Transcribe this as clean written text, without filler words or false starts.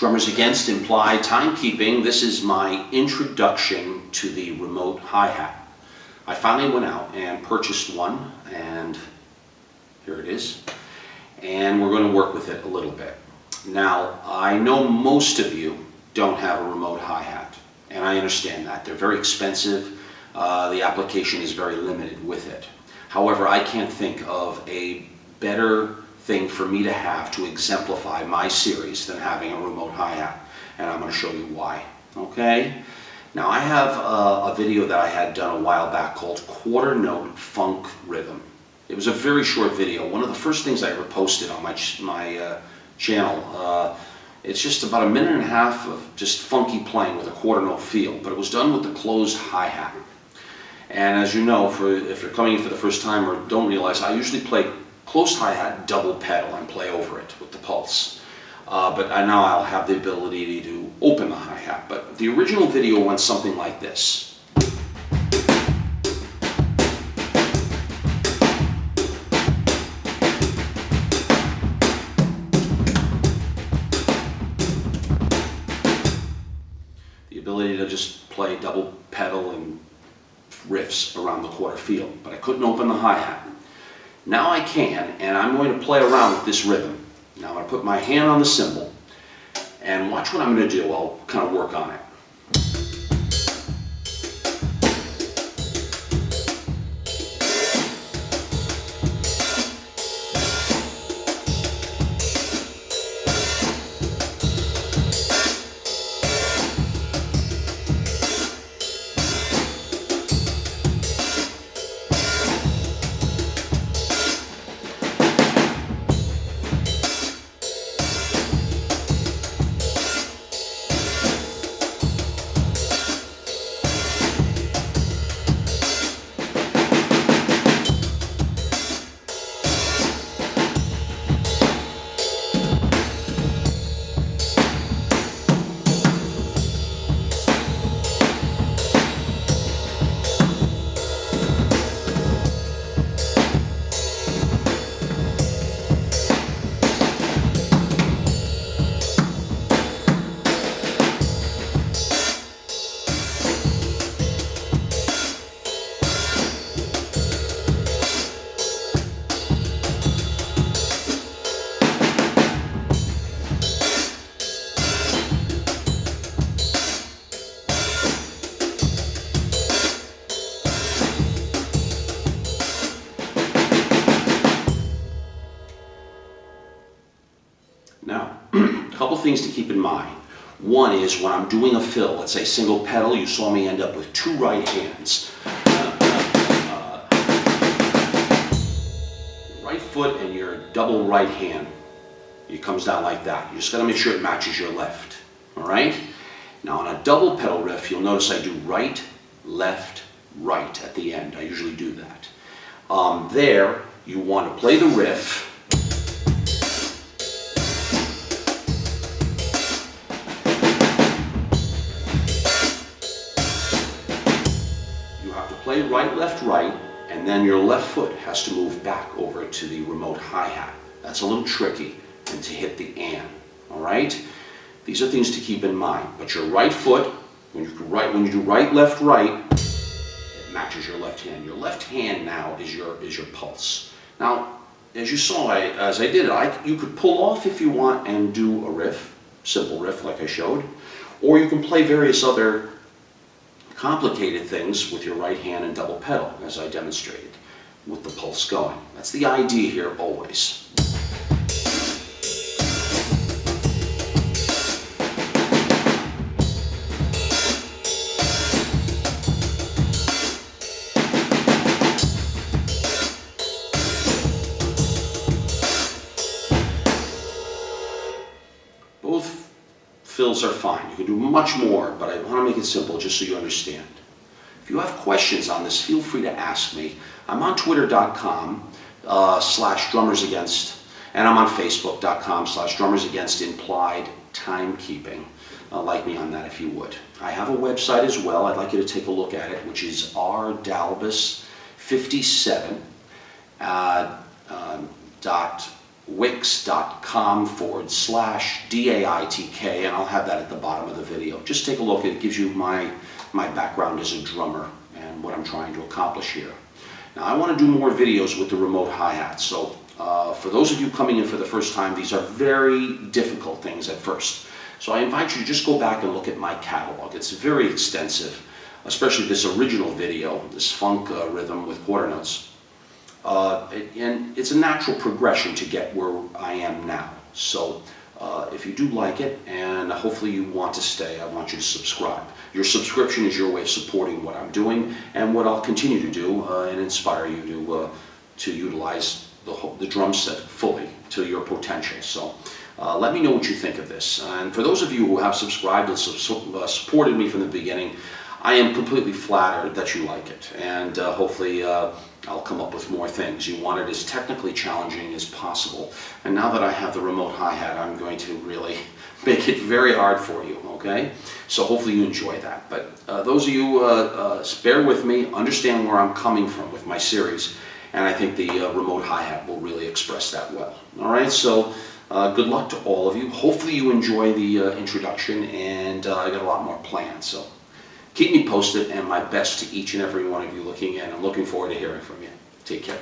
Drummers Against Implied Timekeeping. This is my introduction to the remote hi-hat. I finally went out and purchased one, and here it is. And we're going to work with it a little bit. Now, I know most of you don't have a remote hi-hat, and I understand that. They're very expensive. The application is very limited with it. However, I can't think of a better thing for me to have to exemplify my series than having a remote hi-hat, and I'm going to show you why. Okay? Now, I have a video that I had done a while back called Quarter Note Funk Rhythm. It was a very short video, one of the first things I ever posted on my channel. It's just about a minute and a half of just funky playing with a quarter note feel, but it was done with the closed hi-hat. And as you know, if you're coming in for the first time or don't realize, I usually play closed hi-hat double pedal and play over it with the pulse. But now I'll have the ability to open the hi-hat. But the original video went something like this. The ability to just play double pedal and riffs around the quarter feel, but I couldn't open the hi-hat. Now I can, and I'm going to play around with this rhythm. Now I'm going to put my hand on the cymbal, and watch what I'm going to do. I'll kind of work on it. Now, a couple things to keep in mind. One is when I'm doing a fill, let's say single pedal, you saw me end up with two right hands. Right foot and your double right hand, it comes down like that. You just got to make sure it matches your left. All right? Now on a double pedal riff, you'll notice I do right, left, right at the end. I usually do that. There, you want to play the riff. Play right, left, right, and then your left foot has to move back over to the remote hi-hat. That's a little tricky, and to hit the and, all right? These are things to keep in mind. But your right foot, when you do right, left, right, it matches your left hand. Your left hand now is your pulse. Now, as you saw, as I did it, you could pull off if you want and do a riff, simple riff like I showed, or you can play various other complicated things with your right hand and double pedal, as I demonstrated, with the pulse going. That's the idea here always. Both fills are fine. You can do much more, but I want to make it simple just so you understand. If you have questions on this, feel free to ask me. I'm on twitter.com /drummersagainst, and I'm on facebook.com /drummersagainst timekeeping. Like me on that if you would. I have a website as well. I'd like you to take a look at it, which is rdalbus57 wix.com/DAITK, and I'll have that at the bottom of the video. Just take a look. It gives you my background as a drummer and what I'm trying to accomplish here. Now, I want to do more videos with the remote hi-hat, so for those of you coming in for the first time, these are very difficult things at first. So I invite you to just go back and look at my catalog. It's very extensive, especially this original video, this funk rhythm with quarter notes. And it's a natural progression to get where I am now. So if you do like it, and hopefully you want to stay, I want you to subscribe. Your subscription is your way of supporting what I'm doing and what I'll continue to do, and inspire you to utilize the drum set fully to your potential. So let me know what you think of this. And for those of you who have subscribed and supported me from the beginning, I am completely flattered that you like it, and hopefully I'll come up with more things. You want it as technically challenging as possible. And now that I have the remote hi-hat, I'm going to really make it very hard for you, okay? So hopefully you enjoy that. But those of you, bear with me, understand where I'm coming from with my series, and I think the remote hi-hat will really express that well. All right, so good luck to all of you. Hopefully you enjoy the introduction, and I got a lot more planned. So keep me posted, and my best to each and every one of you looking in. I'm looking forward to hearing from you. Take care.